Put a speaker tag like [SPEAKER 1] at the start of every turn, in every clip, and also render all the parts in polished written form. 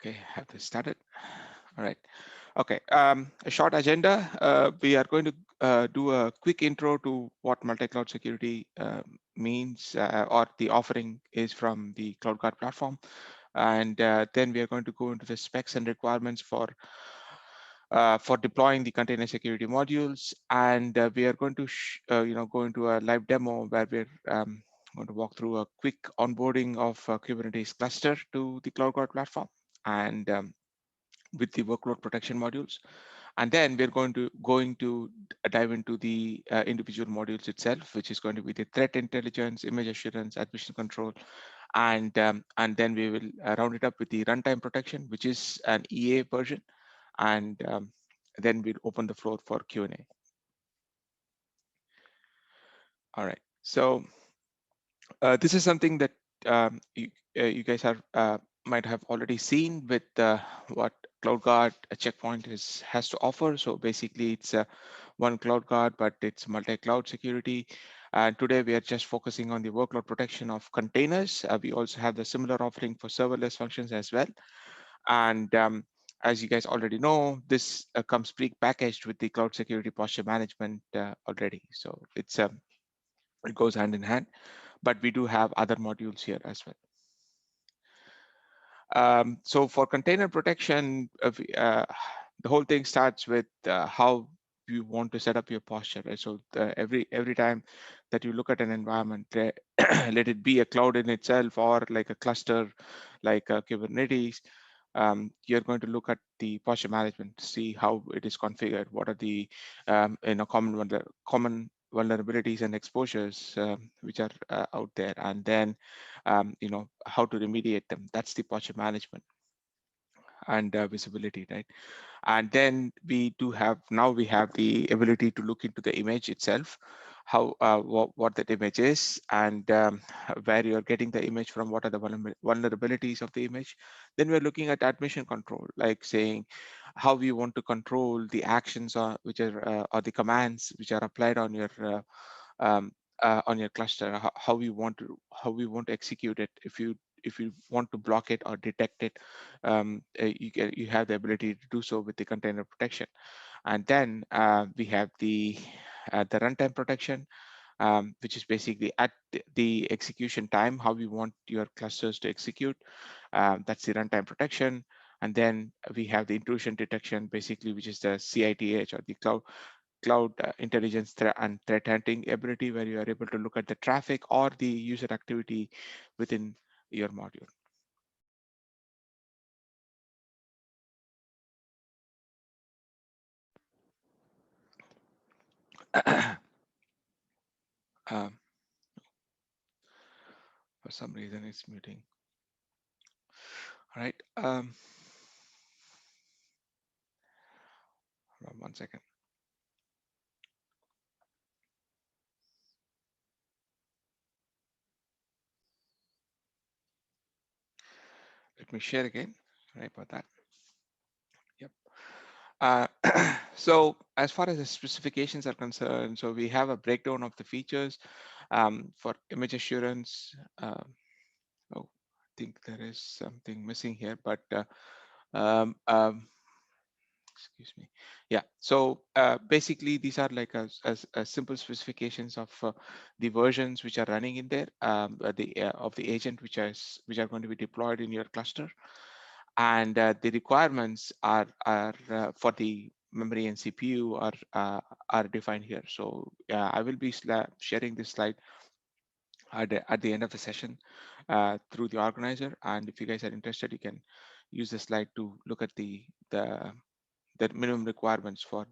[SPEAKER 1] Okay, have this started. All right. Okay. A short agenda. We are going to do a quick intro to what multi-cloud security means, or the offering is from the CloudGuard platform, and then we are going to go into the specs and requirements for deploying the container security modules, and we are going to go into a live demo where we're going to walk through a quick onboarding of a Kubernetes cluster to the CloudGuard platform, and with the workload protection modules. And then we're going to dive into the individual modules itself, which is going to be the threat intelligence, image assurance, admission control, and then we will round it up with the runtime protection, which is an EA version, and then we'll open the floor for Q&A. All right. So this is something that you guys might have already seen with what CloudGuard Checkpoint has to offer. So basically, it's one CloudGuard, but it's multi-cloud security. And today we are just focusing on the workload protection of containers. We also have the similar offering for serverless functions as well. And as you guys already know, this comes pre-packaged with the cloud security posture management already. So it goes hand in hand, but we do have other modules here as well. So for container protection, the whole thing starts with how you want to set up your posture, right? So every time that you look at an environment, let it be a cloud in itself or like a cluster, like Kubernetes, you're going to look at the posture management to see how it is configured. What are the common vulnerabilities and exposures which are out there, and then how to remediate them. That's the posture management and visibility, right? And then we have the ability to look into the image itself, how what that image is, and where you're getting the image from, what are the vulnerabilities of the image. Then we're looking at admission control, like saying how we want to control the actions or the commands which are applied um, on your cluster, how we want to execute it. If you want to block it or detect it, you have the ability to do so with the container protection. And then we have the runtime protection, which is basically at the execution time, how we want your clusters to execute. That's the runtime protection. And then we have the intrusion detection, basically, which is the CITH, or the cloud intelligence and threat hunting ability, where you are able to look at the traffic or the user activity within your module. um, for some reason, it's muting. All right. 1 second. Let me share again. Sorry about that. Yep. So as far as the specifications are concerned, so we have a breakdown of the features for image assurance. Oh, I think there is something missing here, but um, um, excuse me. Yeah. So basically, these are like a simple specifications of the versions which are running in there, of the agent which are going to be deployed in your cluster, and the requirements are for the memory and CPU are defined here. So I will be sharing this slide at the end of the session through the organizer, and if you guys are interested, you can use the slide to look at the minimum requirements for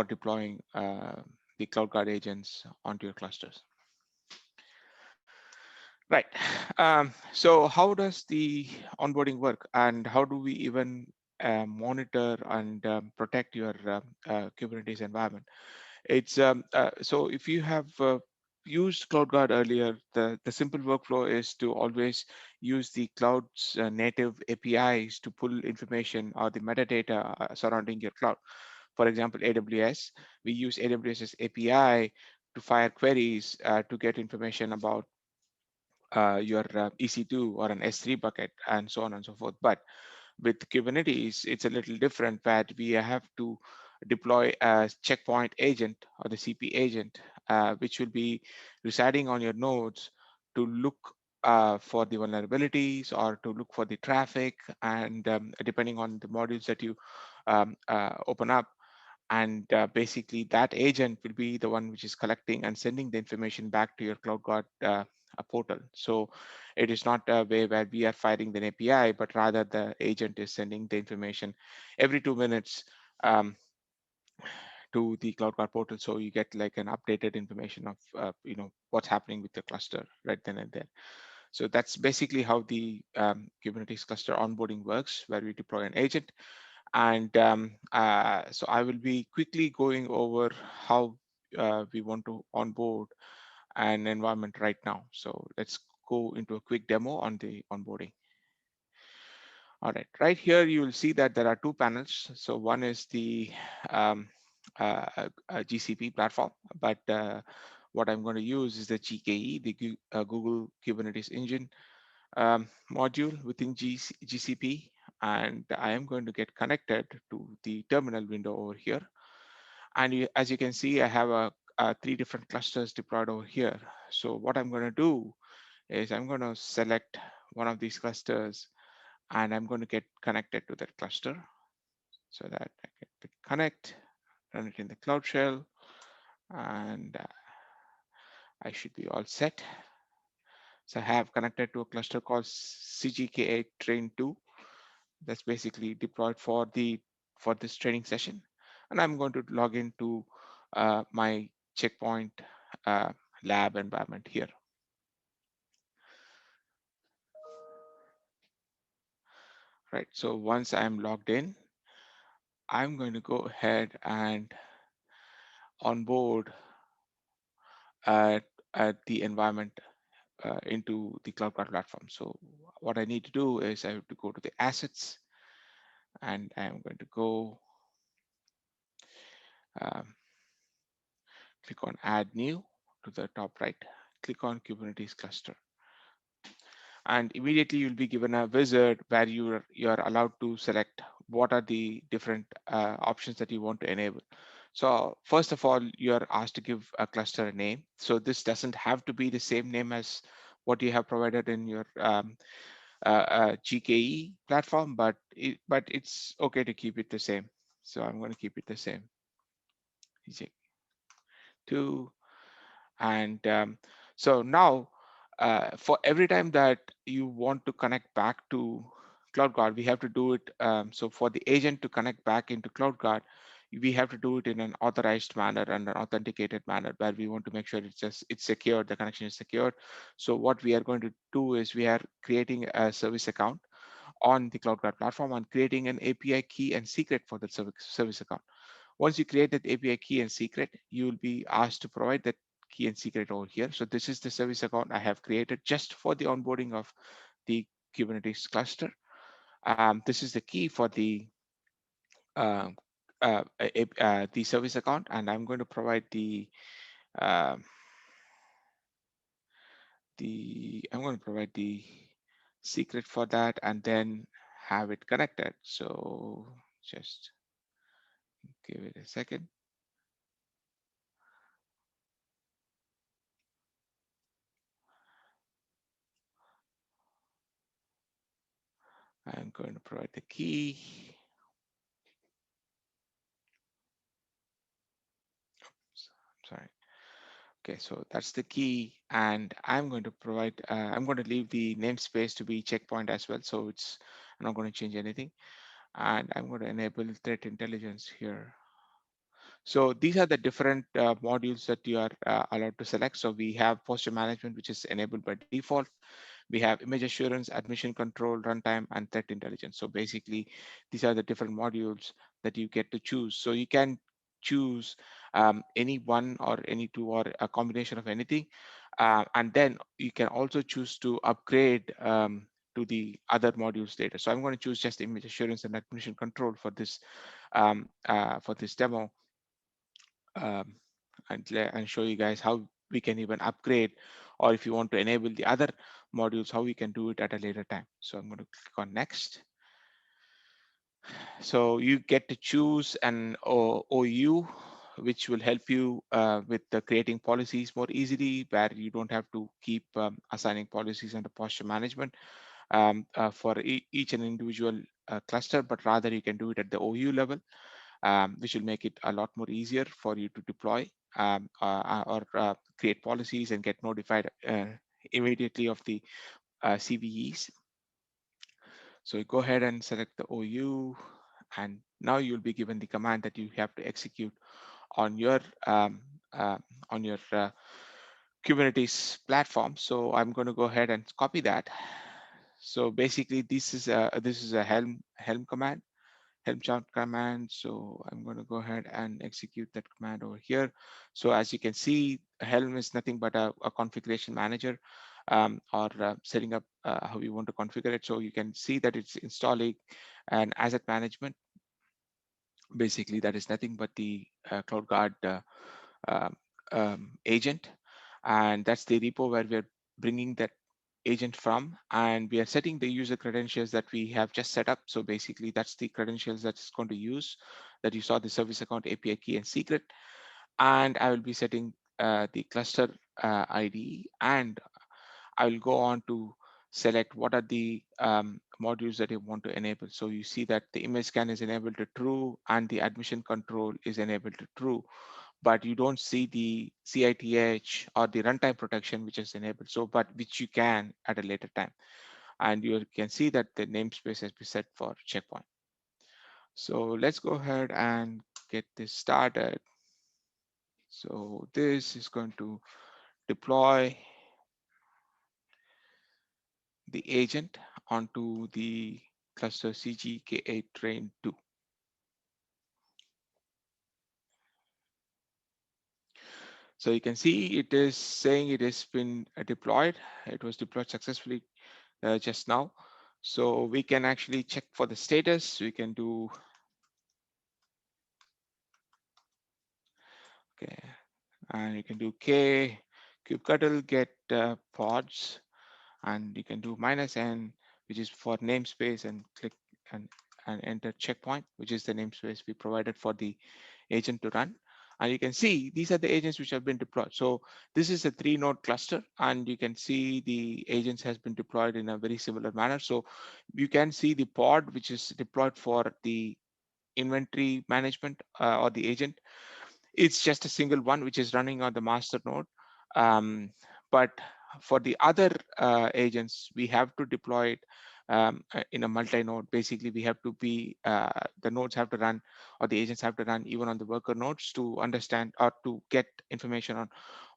[SPEAKER 1] deploying the CloudGuard agents onto your clusters. Right. So how does the onboarding work, and how do we even monitor and protect your Kubernetes environment? It's so if you have used CloudGuard earlier, the simple workflow is to always use the cloud's native APIs to pull information or the metadata surrounding your cloud. For example, AWS, we use AWS's API to fire queries to get information about your EC2 or an S3 bucket, and so on and so forth. But with Kubernetes, it's a little different, where we have to deploy a checkpoint agent or the CP agent, which will be residing on your nodes to look for the vulnerabilities or to look for the traffic, and depending on the modules that you open up. And basically, that agent will be the one which is collecting and sending the information back to your CloudGuard portal. So it is not a way where we are firing the API, but rather the agent is sending the information every 2 minutes um, to the CloudGuard portal. So you get like an updated information of what's happening with the cluster right then and there. So that's basically how the Kubernetes cluster onboarding works, where we deploy an agent. And so I will be quickly going over how we want to onboard an environment right now. So let's go into a quick demo on the onboarding. All right, right here you will see that there are two panels. So one is the um, GCP platform, but what I'm going to use is the GKE, the Google Kubernetes Engine module within GCP, and I am going to get connected to the terminal window over here. And as you can see, I have three different clusters deployed over here. So what I'm going to do is I'm going to select one of these clusters, and I'm going to get connected to that cluster so that I can click connect, run it in the Cloud Shell, and I should be all set. So I have connected to a cluster called CGK8 Train 2. That's basically deployed for this training session. And I'm going to log into my checkpoint uh, lab environment here. Right. So once I'm logged in, I'm going to go ahead and onboard uh, the environment into the CloudGuard platform. So what I need to do is I have to go to the assets, and I'm going to go um, click on add new to the top right, click on Kubernetes cluster. And immediately you'll be given a wizard where you're allowed to select what are the different options that you want to enable. So first of all, you're asked to give a cluster a name. So this doesn't have to be the same name as what you have provided in your GKE platform, but it's okay to keep it the same. So I'm going to keep it the same. EJ2. And so now, for every time that you want to connect back to CloudGuard, we have to do it. So for the agent to connect back into CloudGuard, we have to do it in an authorized manner and an authenticated manner, where we want to make sure it's secure, the connection is secured. So what we are going to do is we are creating a service account on the CloudGuard platform and creating an API key and secret for that service account. Once you create that API key and secret, you will be asked to provide that key and secret over here. So this is the service account I have created just for the onboarding of the Kubernetes cluster. This is the key for uh, the service account, and I'm going to provide uh, I'm going to provide the secret for that, and then have it connected. So just give it a second. I'm going to provide the key. Sorry. Okay, so that's the key, and I'm going to provide, I'm going to leave the namespace to be checkpoint as well. So I'm not going to change anything. And I'm going to enable threat intelligence here. So these are the different modules that you are allowed to select. So we have posture management, which is enabled by default. We have image assurance, admission control, runtime, and threat intelligence. So basically, these are the different modules that you get to choose. So you can choose any one or any two or a combination of anything. And then you can also choose to upgrade to the other modules later. So I'm going to choose just image assurance and admission control for this demo, um, and show you guys how we can even upgrade or if you want to enable the other modules, how we can do it at a later time. So I'm going to click on next. So you get to choose an OU, which will help you with the creating policies more easily, where you don't have to keep assigning policies under posture management for each and individual cluster, but rather you can do it at the OU level, which will make it a lot more easier for you to deploy or create policies and get notified immediately of the CVEs. So you go ahead and select the OU, and now you'll be given the command that you have to execute on your um, uh, on your Kubernetes platform. So I'm going to go ahead and copy that. So basically, this is a Helm command, Helm chart command. So I'm going to go ahead and execute that command over here. So as you can see, Helm is nothing but a configuration manager, or setting up how you want to configure it. So you can see that it's installing an asset management. Basically, that is nothing but the CloudGuard um, agent, and that's the repo where we're bringing that agent from, and we are setting the user credentials that we have just set up. So basically, that's the credentials that it's going to use, that you saw, the service account, API key, and secret. And I will be setting the cluster ID, and I will go on to select what are the modules that you want to enable. So you see that the image scan is enabled to true and the admission control is enabled to true, but you don't see the CITH or the runtime protection, which is enabled. So, but which you can at a later time. And you can see that the namespace has been set for checkpoint. So let's go ahead and get this started. So this is going to deploy the agent onto the cluster CGK8 train 2. So you can see it is saying it has been deployed. It was deployed successfully just now. So we can actually check for the status. We can do, okay, and you can do K kubectl get pods, and you can do -n, which is for namespace, and click and enter checkpoint, which is the namespace we provided for the agent to run. And you can see these are the agents which have been deployed. So this is a 3-node cluster, and you can see the agents has been deployed in a very similar manner. So you can see the pod which is deployed for the inventory management or the agent. It's just a single one which is running on the master node. But for the other agents, we have to deploy it in a multi-node. Basically, we have to be, the nodes have to run, or the agents have to run even on the worker nodes to understand or to get information on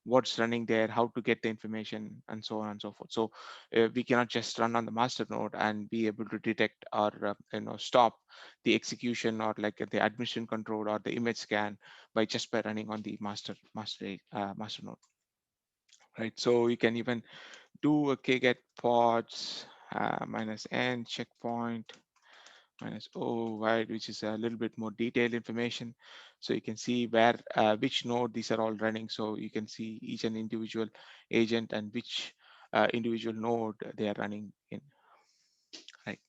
[SPEAKER 1] what's running there, how to get the information, and so on and so forth. So we cannot just run on the master node and be able to detect or stop the execution, or like the admission control or the image scan by running on the master node, right? So you can even do a kget pods -n checkpoint -o wide, which is a little bit more detailed information. So you can see where which node these are all running. So you can see each and individual agent and which individual node they are running in, right?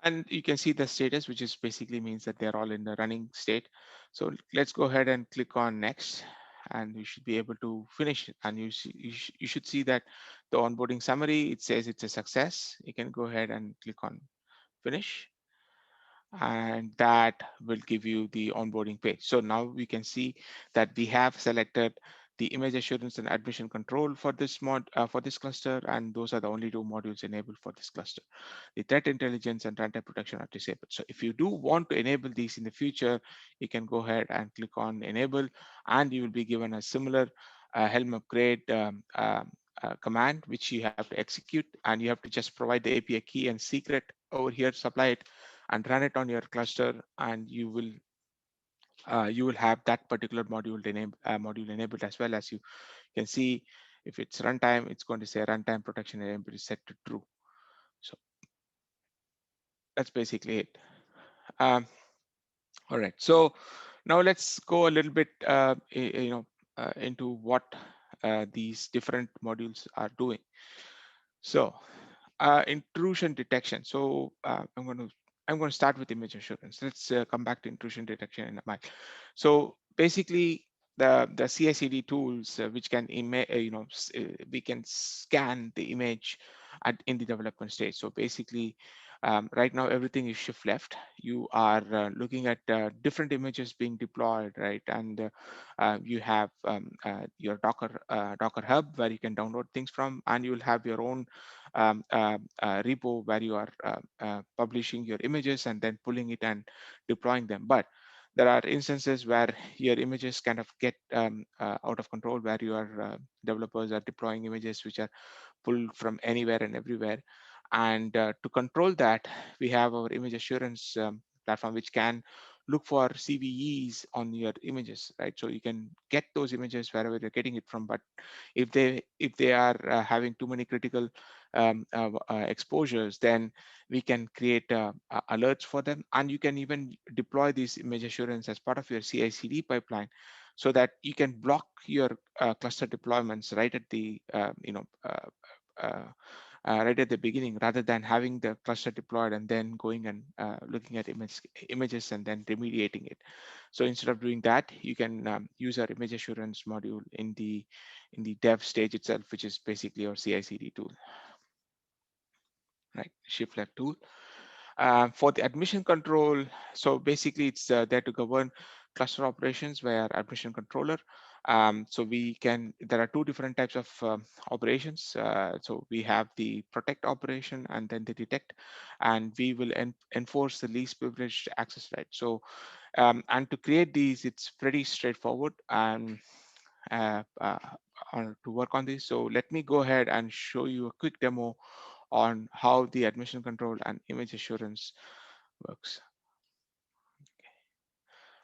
[SPEAKER 1] And you can see the status, which is basically means that they're all in the running state. So let's go ahead and click on next, and we should be able to finish it. And you should see that the onboarding summary, it says it's a success. You can go ahead and click on finish, and that will give you the onboarding page. So now we can see that we have selected the image assurance and admission control for this for this cluster, and those are the only 2 modules enabled for this cluster. The threat intelligence and runtime protection are disabled. So if you do want to enable these in the future, you can go ahead and click on enable, and you will be given a similar Helm upgrade command, which you have to execute, and you have to just provide the API key and secret over here, supply it, and run it on your cluster, and you will have that particular module enabled, as well as you can see. If it's runtime, it's going to say runtime protection enabled is set to true. So that's basically it. Um, all right, so now let's go a little bit into what these different modules are doing. So intrusion detection. So I'm going to start with image assurance. Let's come back to intrusion detection in a minute. So basically, the CI/CD tools which can we can scan the image in the development stage. So basically, right now everything is shift left. You are looking at different images being deployed, right? And you have your Docker Hub where you can download things from, and you'll have your own repo where you are publishing your images and then pulling it and deploying them. But there are instances where your images kind of get out of control, where your developers are deploying images which are pulled from anywhere and everywhere. And to control that, we have our image assurance platform, which can look for CVEs on your images, right? So you can get those images wherever you're getting it from. But if they are having too many critical exposures, then we can create alerts for them, and you can even deploy this image assurance as part of your CI/CD pipeline, so that you can block your cluster deployments right at the uh, right at the beginning, rather than having the cluster deployed and then going and looking at images and then remediating it. So instead of doing that, you can use our image assurance module in the dev stage itself, which is basically our CI/CD tool, right? Shift left tool. For the admission control, so basically it's there to govern cluster operations via admission controller. So there are two different types of operations. So we have the protect operation and then the detect, and we will enforce the least privileged access right. So and to create these, it's pretty straightforward. And uh, uh, to work on this, so let me go ahead and show you a quick demo on how the admission control and image assurance works.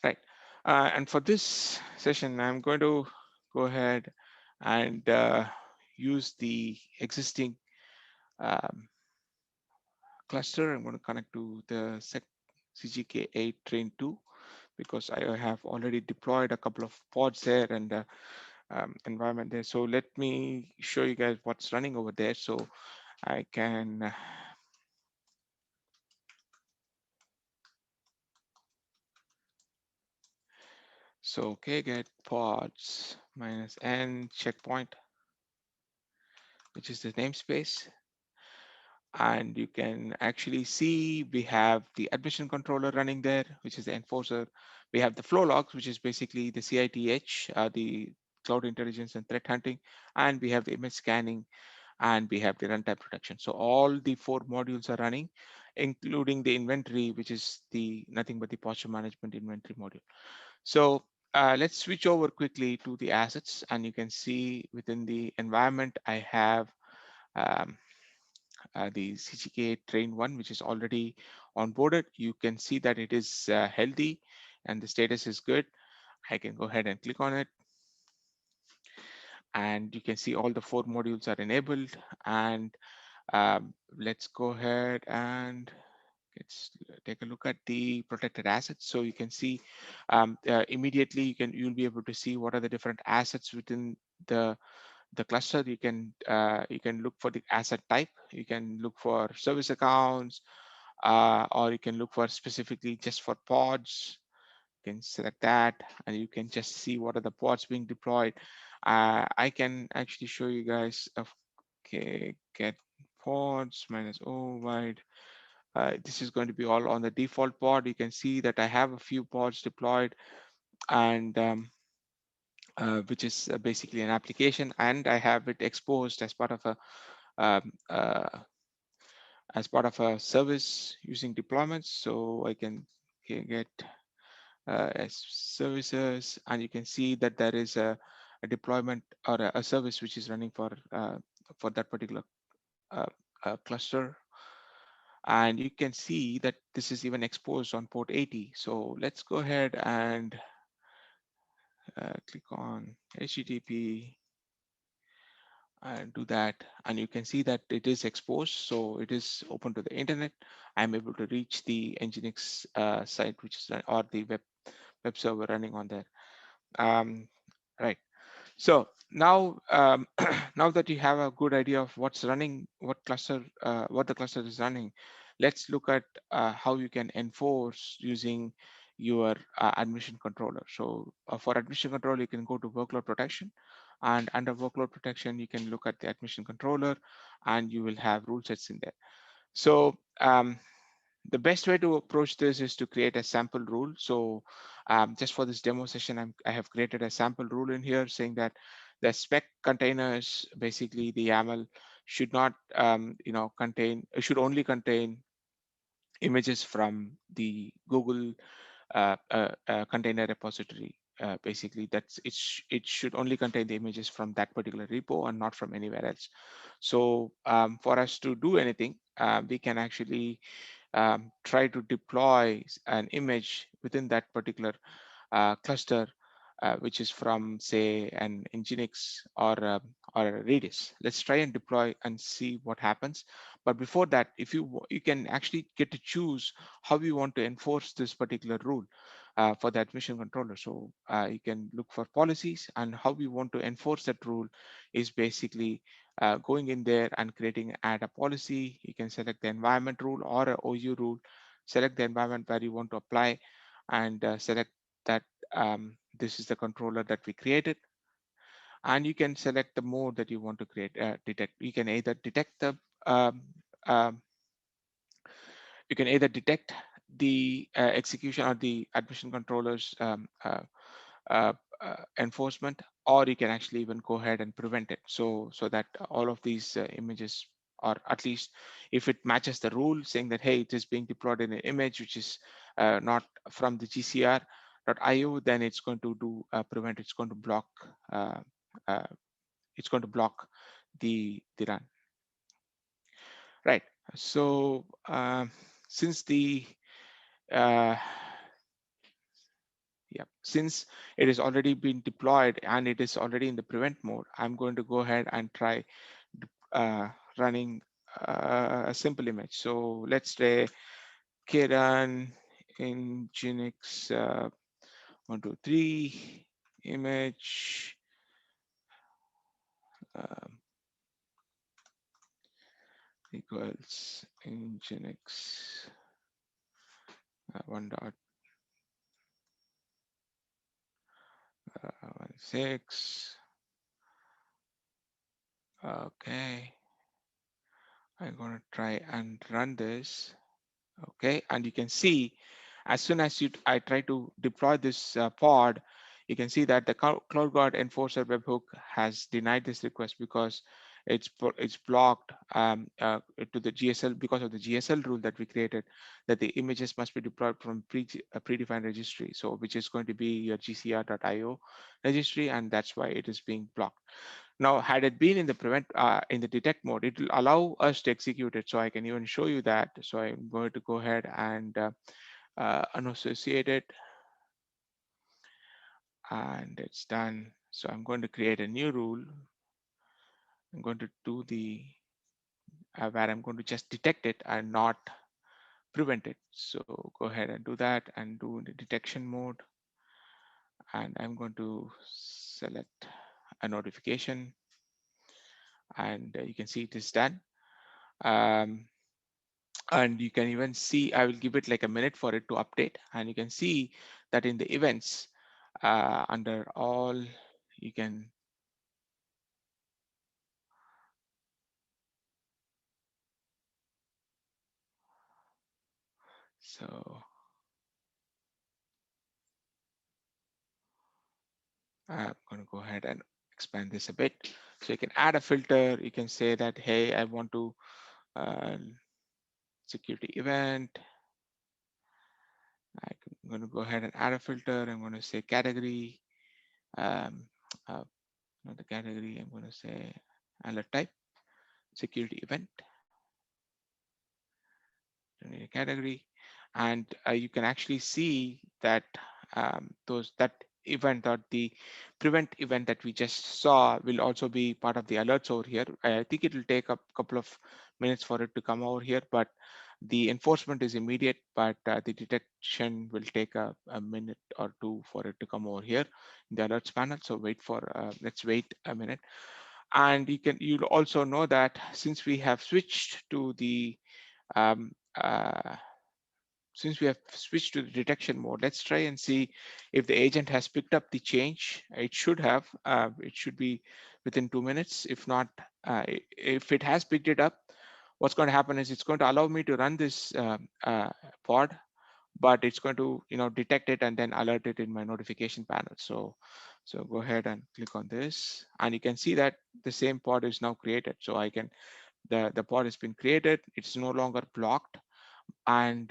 [SPEAKER 1] Right. And for this session, I'm going to go ahead and use the existing um, cluster. I'm going to connect to the CGK8 train 2, because I have already deployed a couple of pods there and environment there. So let me show you guys what's running over there. So I can okay, get pods minus n checkpoint, which is the namespace. And you can actually see we have the admission controller running there, which is the enforcer. We have the flow logs, which is basically the CITH, the cloud intelligence and threat hunting. And we have the image scanning, and we have the runtime protection. So all the four modules are running, including the inventory, which is the nothing but the posture management inventory module. So let's switch over quickly to the assets, and you can see within the environment, I have um, the CGK train 1, which is already onboarded. You can see that it is healthy and the status is good. I can go ahead and click on it, and you can see all the four modules are enabled. And let's go ahead and let's take a look at the protected assets. So you can see immediately you'll be able to see what are the different assets within the cluster. You can look for the asset type. You can look for service accounts, or you can look for specifically just for pods. You can select that, and you can just see what are the pods being deployed. I can actually show you guys. Okay, get pods minus o wide. This is going to be all on the default pod. You can see that I have a few pods deployed, and which is basically an application, and I have it exposed um, uh, as part of a service using deployments. So I can get as services, and you can see that there is a deployment or a service which is running for that particular uh, cluster. And you can see that this is even exposed on port 80. So let's go ahead and click on HTTP and do that, and you can see that it is exposed, so it is open to the internet. I'm able to reach the Nginx site, which is or the web server running on there. um, right. So now, now that you have a good idea of what's running, what cluster, what the cluster is running, let's look at how you can enforce using your admission controller. So for admission control, you can go to workload protection, and under workload protection, you can look at the admission controller, and you will have rule sets in there. So the best way to approach this is to create a sample rule. So just for this demo session, I have created a sample rule in here saying that the spec containers, basically the YAML, should not, contain, should only contain images from the Google container repository. Basically, it should only contain the images from that particular repo and not from anywhere else. So for us to do anything, we can actually try to deploy an image within that particular cluster, which is from, say, an Nginx or a Redis. Let's try and deploy and see what happens. But before that, if you can actually get to choose how you want to enforce this particular rule for the admission controller. So you can look for policies, and how we want to enforce that rule is basically going in there and creating add a policy. You can select the environment rule or a OU rule, select the environment where you want to apply, and select that this is the controller that we created. And you can select the mode that you want to create, detect. You can either detect the um, um, you can either detect the execution or the admission controllers uh, enforcement, or you can actually even go ahead and prevent it. So that all of these images, or at least if it matches the rule saying that, hey, it is being deployed in an image which is not from the GCR.io, then it's going to do prevent. It's going to block. Uh, uh, it's going to block the run. Right. So since the uh, yeah, since it is already been deployed and it is already in the prevent mode, I'm going to go ahead and try running a simple image. So let's say Kiran in Nginx 123 image um, equals Nginx 1.16. Okay, I'm going to try and run this. Okay, and you can see as soon as I try to deploy this pod, you can see that the CloudGuard Enforcer webhook has denied this request because it's blocked to the GSL, because of the GSL rule that we created, that the images must be deployed from a predefined registry, so which is going to be your gcr.io registry, and that's why it is being blocked. Now, had it been in the in the detect mode, it will allow us to execute it. So I can even show you that. So I'm going to go ahead and unassociate it, and it's done. So I'm going to create a new rule. I'm going to do the where I'm going to just detect it and not prevent it. So go ahead and do that and do the detection mode. And I'm going to select a notification, and you can see it is done. Um, and you can even see, I will give it like a minute for it to update, and you can see that in the events under all, you can so I'm going to go ahead and expand this a bit. So you can add a filter. You can say that, hey, I want to uh, security event. I'm going to go ahead and add a filter. I'm going to say category, um, uh, not the category. I'm going to say alert type, security event, category, and you can actually see that that event, or the prevent event that we just saw, will also be part of the alerts over here. I think it will take a couple of minutes for it to come over here, but The enforcement is immediate, but the detection will take a minute or two for it to come over here in the alerts panel. So let's wait a minute. And you'll also know that since we have switched to the um, uh, since we have switched to the detection mode, let's try and see if the agent has picked up the change. It should have. It should be within 2 minutes. If not, if it has picked it up, what's going to happen is it's going to allow me to run this pod, but it's going to detect it and then alert it in my notification panel. So go ahead and click on this, and you can see that the same pod is now created. So I can the pod has been created. It's no longer blocked, and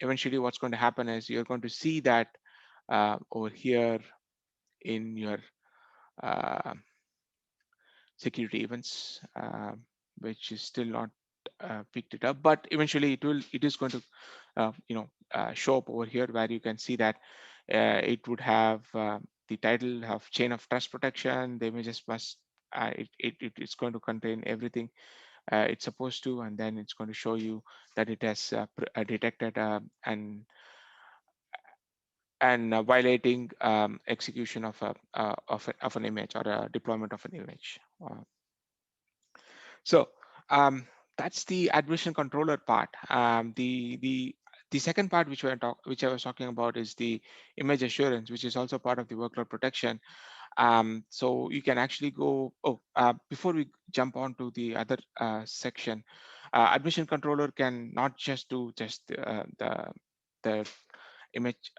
[SPEAKER 1] eventually what's going to happen is you're going to see that over here in your uh, security events, which is still not picked it up, but eventually it is going to show up over here, where you can see that it would have the title of chain of trust protection. The images must it's going to contain everything it's supposed to, and then it's going to show you that it has detected violating execution of an image or a deployment of an image. So um, that's the admission controller part. The second part which I was talking about is the image assurance, which is also part of the workload protection. So you can actually go. Before we jump on to the other section, admission controller can not just do just the image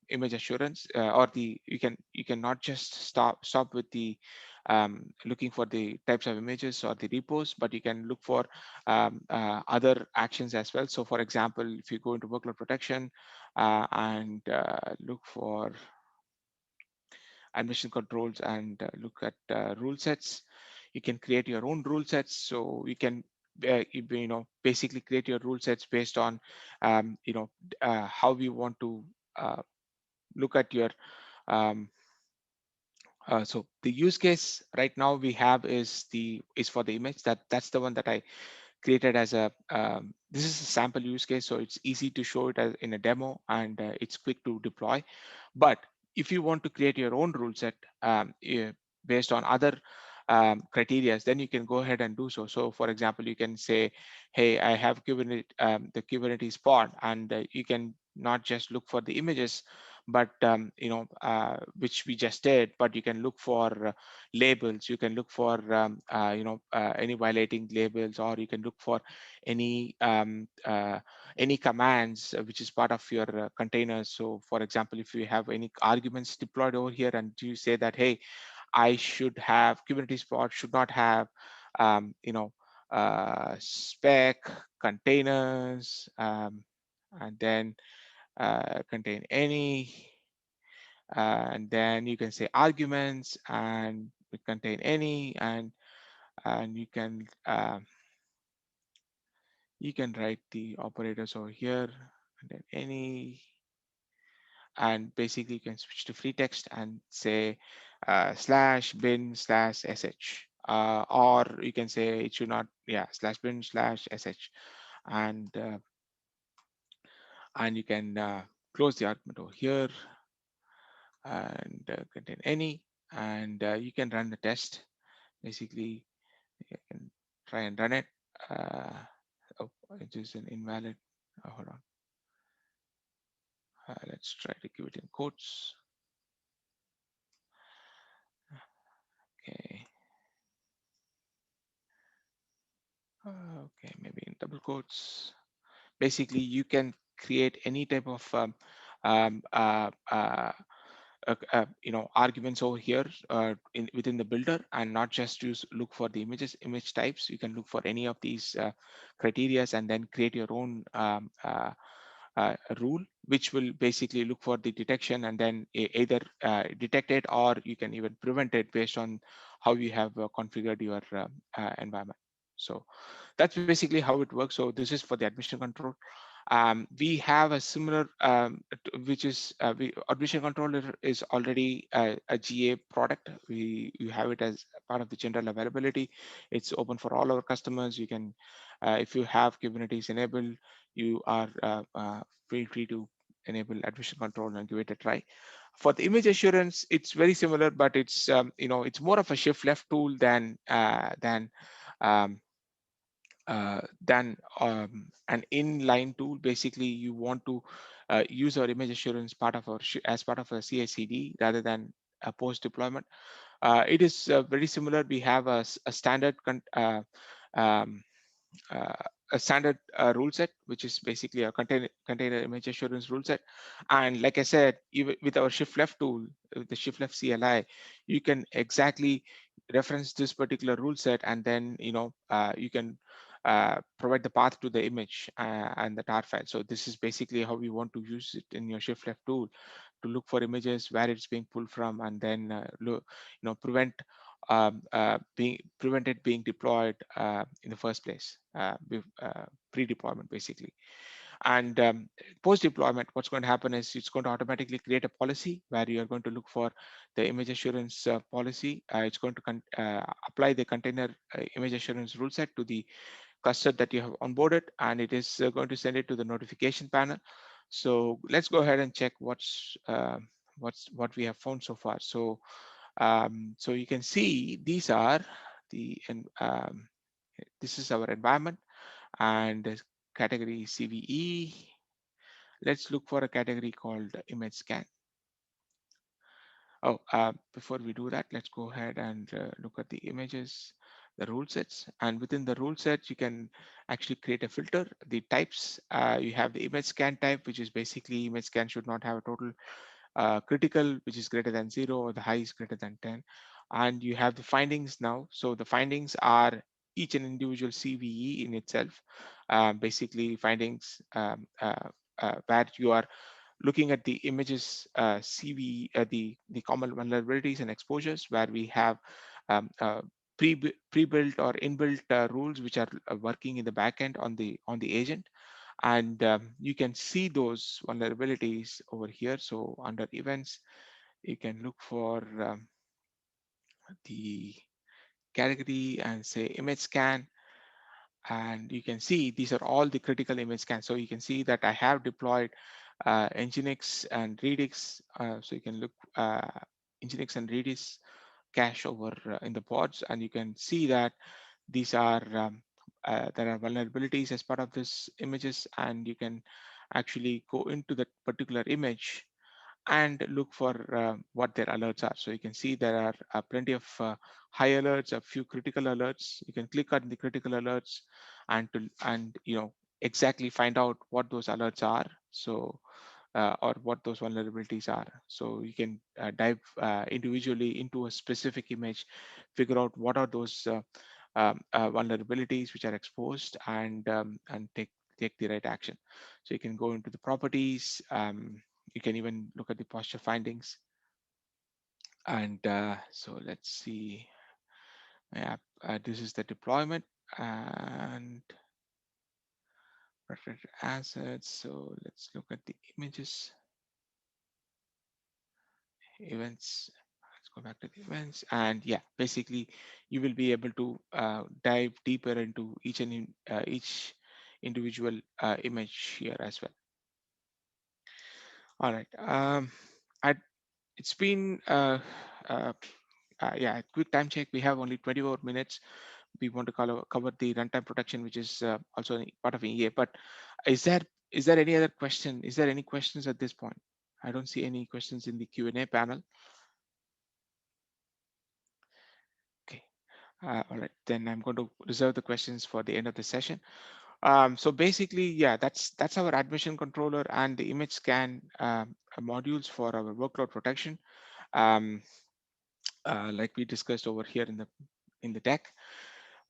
[SPEAKER 1] image assurance, or the you can not just stop with the looking for the types of images or the repos, but you can look for other actions as well. So for example, if you go into workload protection and look for admission controls and look at rule sets, you can create your own rule sets. So you can basically create your rule sets based on how we want to uh, look at your um, so the use case right now we have is for the image. That's the one that I created as a this is a sample use case, so it's easy to show it as in a demo, and it's quick to deploy. But if you want to create your own rule set based on other criteria, then you can go ahead and do so. So for example, you can say, hey, I have Kubernetes, the Kubernetes pod, and you can not just look for the images, but which we just did, but you can look for labels. You can look for any violating labels, or you can look for any any commands which is part of your containers. So for example, if you have any arguments deployed over here and you say that, hey, I should have Kubernetes pod should not have spec containers, and then contain any, and then you can say arguments and contain any, and you can write the operators over here, and then any, and basically you can switch to free text and say slash bin slash sh, or you can say it should not, yeah, slash bin slash sh, and and you can close the argument over here and contain any, and you can run the test. Basically you can try and run it. uh, oh, it is an invalid. Hold on. Let's try to give it in quotes. Okay. Okay, maybe in double quotes. Basically, you can create any type of um, uh, uh, arguments over here within the builder, and not just look for the image types. You can look for any of these criterias and then create your own rule, which will basically look for the detection and then either detect it, or you can even prevent it based on how you have configured your environment. So that's basically how it works. So this is for the admission control. We have a similar, which is admission controller is already a GA product. We have it as part of the general availability. It's open for all our customers. You can, if you have Kubernetes enabled, you are free to enable admission control and give it a try. For the image assurance, it's very similar, but it's it's more of a shift left tool um, an inline tool. Basically, you want to use our image assurance part of as part of a CI/CD rather than a post deployment. It is very similar. We have a standard um, uh, a standard rule set, which is basically a container image assurance rule set. And like I said, even with our shift left tool, with the shift left CLI, you can exactly reference this particular rule set, and then you can provide the path to the image and the tar file. So this is basically how we want to use it in your shift left tool, to look for images where it's being pulled from, and then prevent it being deployed in the first place, pre-deployment basically. And post deployment, what's going to happen is it's going to automatically create a policy where you are going to look for the image assurance policy. It's going to apply the container image assurance rule set to the cluster that you have onboarded, and it is going to send it to the notification panel. So let's go ahead and check what we have found so far. So you can see these are the this is our environment, and the category CVE. Let's look for a category called image scan. Oh, before we do that, let's go ahead and look at the images, the rule sets. And within the rule set, you can actually create a filter. The types, you have the image scan type, which is basically image scan should not have a total critical, which is greater than 0, or the high is greater than 10. And you have the findings now. So the findings are each and individual CVE in itself. Basically, findings where you are looking at the images CV, the common vulnerabilities and exposures, where we have pre-built or inbuilt rules which are working in the backend on the agent. And you can see those vulnerabilities over here. So under events, you can look for the category and say image scan, and you can see these are all the critical image scans. So you can see that I have deployed Nginx and Redis. So you can look Nginx and Redis cache over in the pods, and you can see that these are there are vulnerabilities as part of this images, and you can actually go into that particular image and look for what their alerts are. So you can see there are plenty of high alerts, a few critical alerts. You can click on the critical alerts and exactly find out what those alerts are. So or what those vulnerabilities are. So you can dive individually into a specific image, figure out what are those vulnerabilities which are exposed, and take the right action. So you can go into the properties. You can even look at the posture findings. And so let's see. Yeah, this is the deployment and protected assets. So let's look at the images, events. Let's go back to the events. And yeah, basically, you will be able to dive deeper into each individual image here as well. All right. I It's been uh, yeah, quick time check. We have only 24 minutes. We want to cover the runtime protection, which is also part of EA. But is there is there any other question? Is there any questions at this point? I don't see any questions in the Q&A panel. Okay. All right, then I'm going to reserve the questions for the end of the session. So basically, yeah, that's our admission controller and the image scan modules for our workload protection. Um, like we discussed over here in the deck.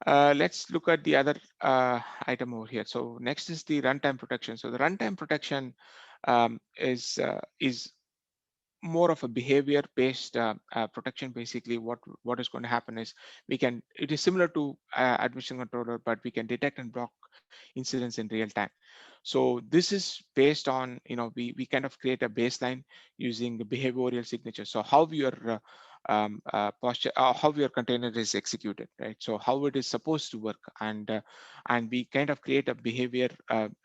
[SPEAKER 1] Let's look at the other item over here. So next is the runtime protection. So the runtime protection is more of a behavior based protection. Basically, what is going to happen is it is similar to admission controller, but we can detect and block incidents in real time. So this is based on, we kind of create a baseline using the behavioral signature. So how your posture, how your container is executed, right? So how it is supposed to work, and we kind of create a behavior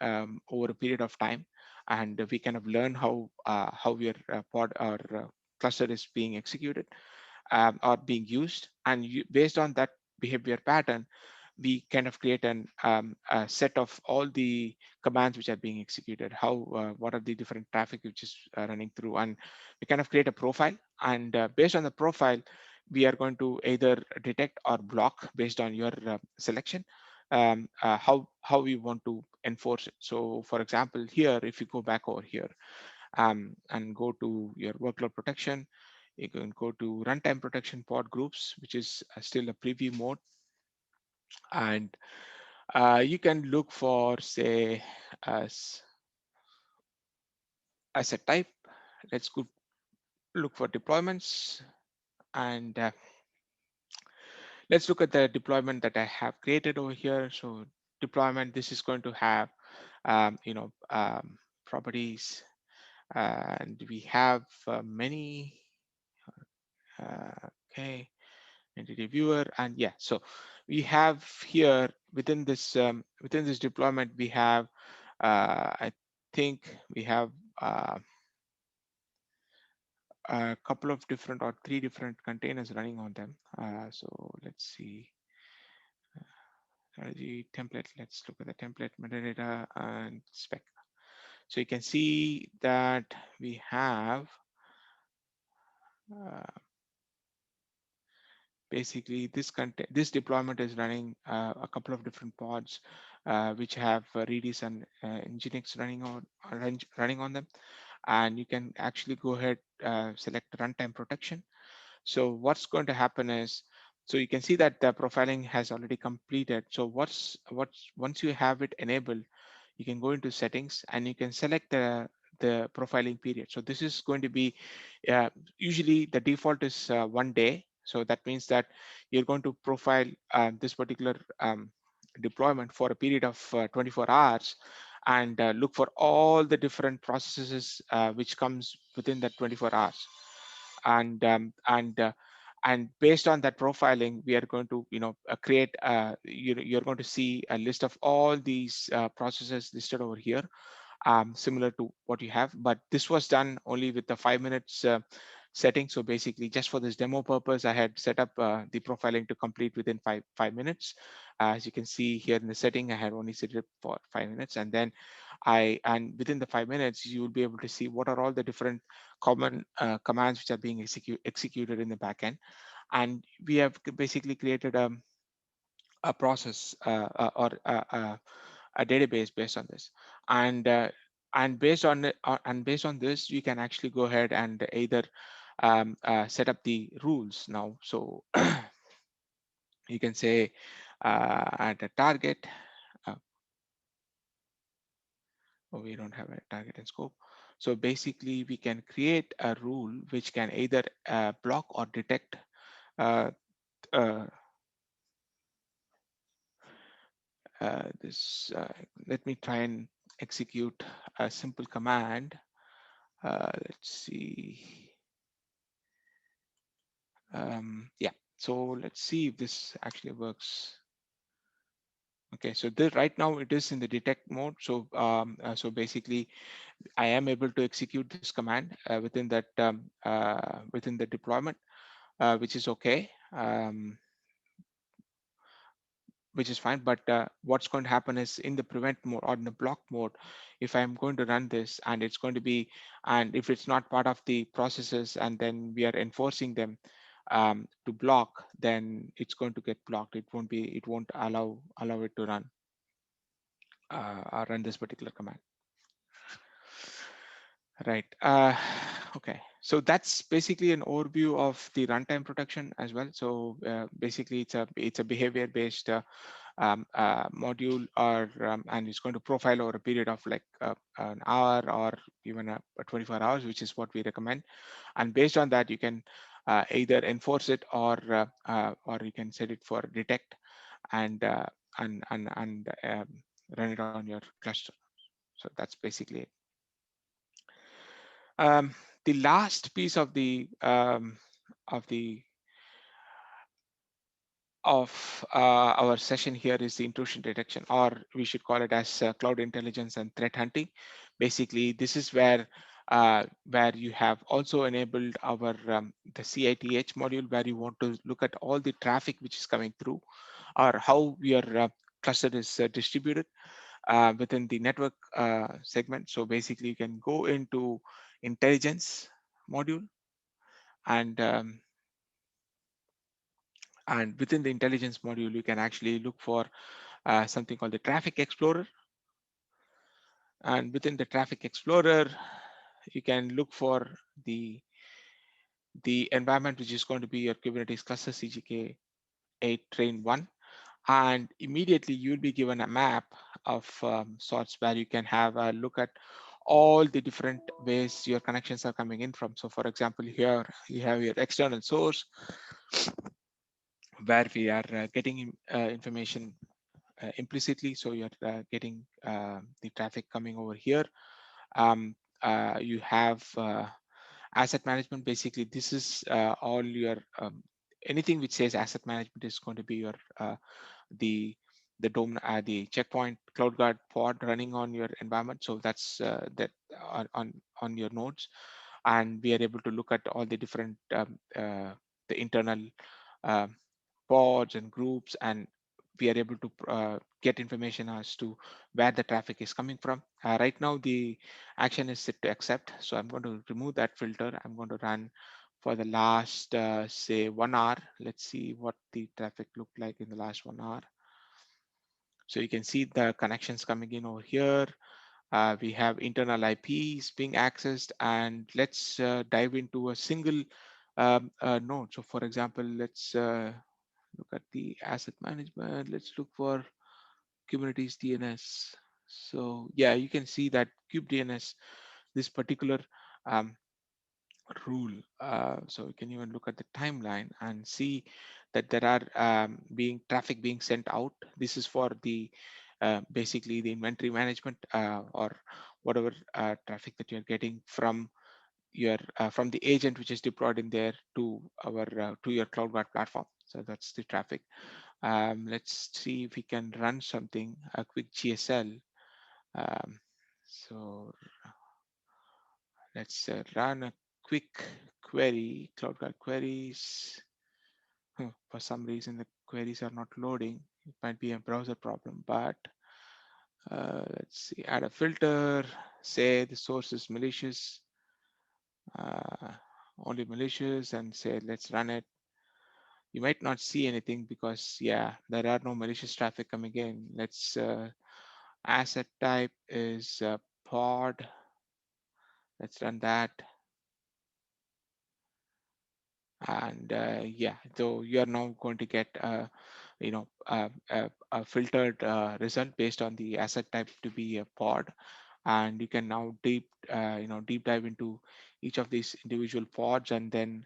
[SPEAKER 1] over a period of time, and we kind of learn how your pod or cluster is being executed, or being used, and based on that behavior pattern, we kind of create a set of all the commands which are being executed, what are the different traffic which is running through, and we kind of create a profile, and based on the profile, we are going to either detect or block based on your selection, how we want to enforce it. So for example, here, if you go back over here, and go to your workload protection, you can go to runtime protection pod groups, which is still a preview mode, and you can look for, say, as a type. Let's go look for deployments, and let's look at the deployment that I have created over here. So deployment, this is going to have properties, and we have many. Okay, entity viewer, and yeah, so we have here within this deployment, we have I think we have a couple of different or three different containers running on them. So let's see, strategy template. Let's look at the template, metadata, and spec. So you can see that we have uh, basically this deployment is running a couple of different pods, which have Redis and Nginx running on them, and you can actually go ahead, select runtime protection. So what's going to happen is, so you can see that the profiling has already completed. So what's once you have it enabled, you can go into settings and you can select the profiling period. So this is going to be, uh, usually the default is 1 day. So that means that you're going to profile this particular deployment for a period of 24 hours, and look for all the different processes which comes within that 24 hours, and and based on that profiling, we are going to create you're going to see a list of all these processes listed over here, similar to what you have, but this was done only with the 5 minutes setting. So basically, just for this demo purpose, I had set up the profiling to complete within five minutes. As you can see here in the setting, I had only set it for 5 minutes, and then and within the 5 minutes, you will be able to see what are all the different common commands which are being executed in the backend. And we have basically created a process, or a database based on this, and based on this, you can actually go ahead and either set up the rules now. So you can say, at a target, uh, oh, we don't have a target and scope. So basically, we can create a rule which can either block or detect uh, uh, this. Let me try and execute a simple command. Let's see. Yeah, so let's see if this actually works. Okay, so this, right now it is in the detect mode. So so basically, I am able to execute this command within the deployment, which is okay. Which is fine. But what's going to happen is, in the prevent mode or in the block mode, if I'm going to run this, and it's going to be, and if it's not part of the processes, and then we are enforcing them to block, then it's going to get blocked. It won't allow it to run, or run this particular command. Right. Okay. So that's basically an overview of the runtime protection as well. So basically, it's a behavior based module, or and it's going to profile over a period of like an hour, or even 24 hours, which is what we recommend. And based on that, you can either enforce it, or you can set it for detect, and run it on your cluster. So that's basically it. The last piece of the our session here is the intrusion detection, or we should call it as cloud intelligence and threat hunting. Basically, this is where you have also enabled our the CITH module, where you want to look at all the traffic which is coming through, or how your cluster is distributed within the network segment. So basically, you can go into intelligence module, and within the intelligence module, you can actually look for something called the traffic explorer. And within the traffic explorer, you can look for the environment, which is going to be your Kubernetes cluster CGK 8 train 1. And immediately you'll be given a map of sorts, where you can have a look at all the different ways your connections are coming in from. So for example, here you have your external source, where we are getting information implicitly. So you're getting the traffic coming over here. You have asset management. Basically, this is all your anything which says asset management is going to be your the the checkpoint cloud guard pod running on your environment. So that's that on your nodes, and we are able to look at all the different the internal um, pods and groups, and we are able to get information as to where the traffic is coming from. Right now, the action is set to accept. So I'm going to remove that filter. I'm going to run for the last, say, 1 hour. Let's see what the traffic looked like in the last 1 hour. So you can see the connections coming in over here. We have internal IPs being accessed, and let's dive into a single node. So for example, let's look at the asset management. Let's look for Kubernetes DNS. So yeah, you can see that kubedns, this particular um, rule. So you can even look at the timeline and see that there are being traffic being sent out. This is for the basically the inventory management, or whatever traffic that you're getting from your from the agent which is deployed in there to our to your CloudGuard platform. So that's the traffic. Let's see if we can run something, a quick GSL. Um, so let's run a quick query, CloudGuard queries. For some reason, the queries are not loading. It might be a browser problem, but let's see, add a filter, say the source is malicious, uh, only malicious, and say, let's run it. You might not see anything because, yeah, there are no malicious traffic coming in. Let's asset type is pod. Let's run that. And yeah, so you are now going to get a filtered result based on the asset type to be a pod, and you can now deep dive into each of these individual pods, and then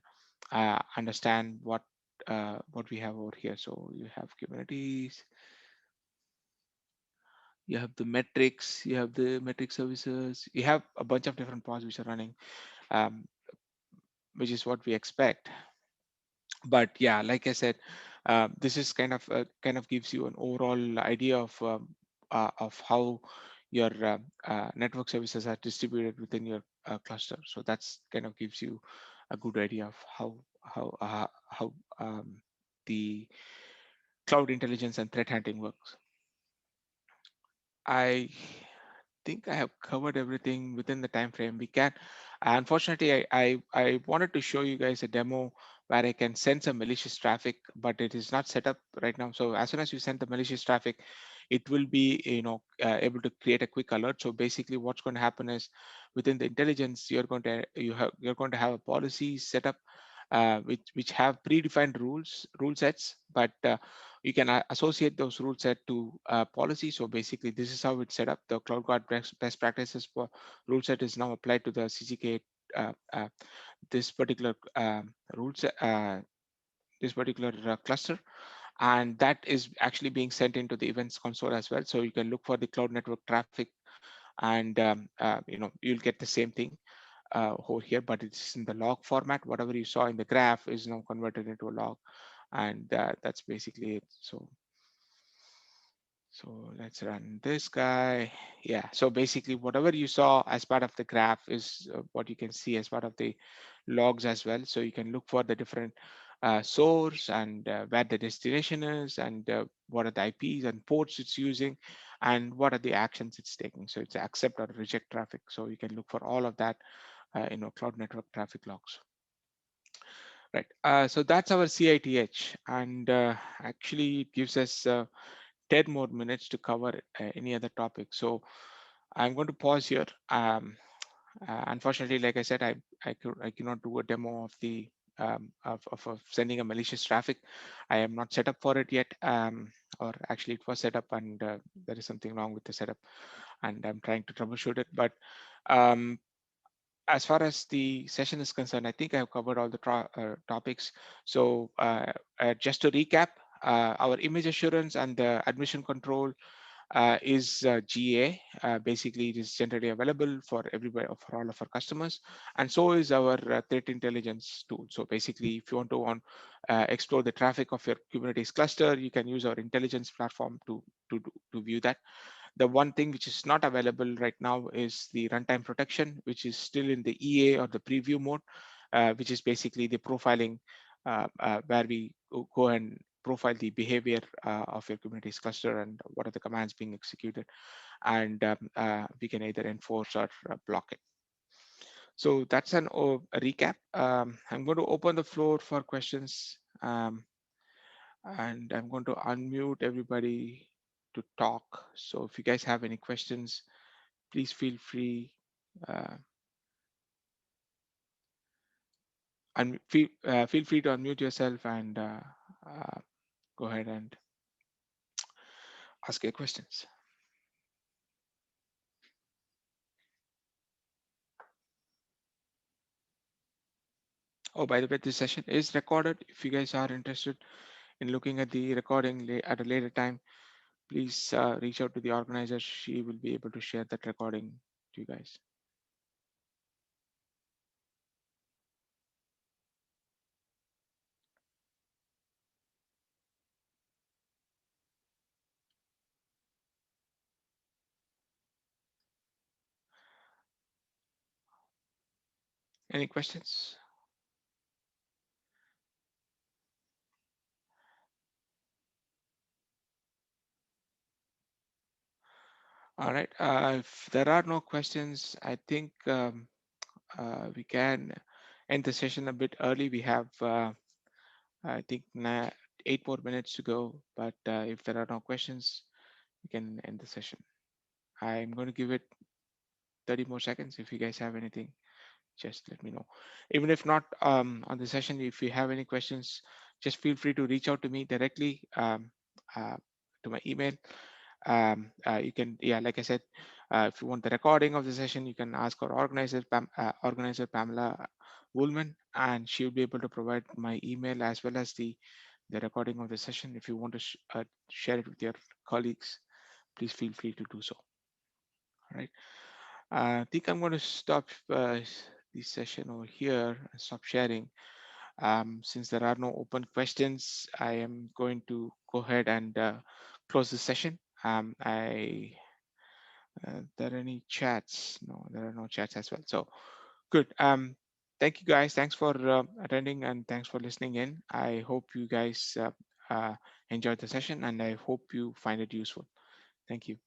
[SPEAKER 1] understand what we have over here. So you have Kubernetes, you have the metrics, you have the metric services, you have a bunch of different pods which are running, um, which is what we expect. But yeah, like I said, this is kind of gives you an overall idea of how your network services are distributed within your cluster. So that's kind of gives you a good idea of how the cloud intelligence and threat hunting works. I think I have covered everything within the time frame we can. Unfortunately, I wanted to show you guys a demo where I can send some malicious traffic, but it is not set up right now. So as soon as you send the malicious traffic, it will be able to create a quick alert. So basically, what's going to happen is within the intelligence, you're going to have a policy set up, which have predefined rule sets, but you can associate those rule set to policy. So basically, this is how it's set up. The CloudGuard best practices for rule set is now applied to the CGK. This particular rule set, this particular cluster, and that is actually being sent into the events console as well. So you can look for the cloud network traffic, and you'll get the same thing over here, but it's in the log format. Whatever you saw in the graph is now converted into a log, and that's basically it. So let's run this guy. Yeah, so basically whatever you saw as part of the graph is what you can see as part of the logs as well. So you can look for the different source, and where the destination is, and what are the IPs and ports it's using, and what are the actions it's taking. So it's accept or reject traffic. So you can look for all of that cloud network traffic logs. Right. So that's our CITH, and actually it gives us 10 more minutes to cover any other topic. So I'm going to pause here. Unfortunately, like I said, I cannot do a demo of the of sending a malicious traffic. I am not set up for it yet, or actually it was set up, and there is something wrong with the setup, and I'm trying to troubleshoot it. But um, as far as the session is concerned, I think I've covered all the topics. So just to recap, our image assurance and the admission control is GA. Basically, it is generally available for everybody, for all of our customers, and so is our threat intelligence tool. So basically, if you want to explore the traffic of your Kubernetes cluster, you can use our intelligence platform to view that. The one thing which is not available right now is the runtime protection, which is still in the EA or the preview mode, which is basically the profiling, where we go and profile the behavior of your Kubernetes cluster and what are the commands being executed, and we can either enforce or block it. So that's a recap. I'm going to open the floor for questions, and I'm going to unmute everybody to talk. So if you guys have any questions, please feel free, uh, and feel free to unmute yourself, and uh, go ahead and ask your questions. Oh, by the way, this session is recorded. If you guys are interested in looking at the recording at a later time, please reach out to the organizer. She will be able to share that recording to you guys. Any questions? All right. If there are no questions, I think we can end the session a bit early. We have, I think, 8 more minutes to go. But if there are no questions, we can end the session. I'm going to give it 30 more seconds. If you guys have anything, just let me know. Even if not on the session, if you have any questions, just feel free to reach out to me directly, uh, to my email. You can, yeah, like I said, if you want the recording of the session, you can ask our organizer Pamela Woolman, and she'll be able to provide my email as well as the recording of the session. If you want to share it with your colleagues, please feel free to do so. All right. I think I'm going to stop the session over here and stop sharing. Since there are no open questions, I am going to go ahead and close the session. There are any chats? No, there are no chats as well. So good. Thank you guys. Thanks for attending, and thanks for listening in. I hope you guys enjoyed the session, and I hope you find it useful. Thank you.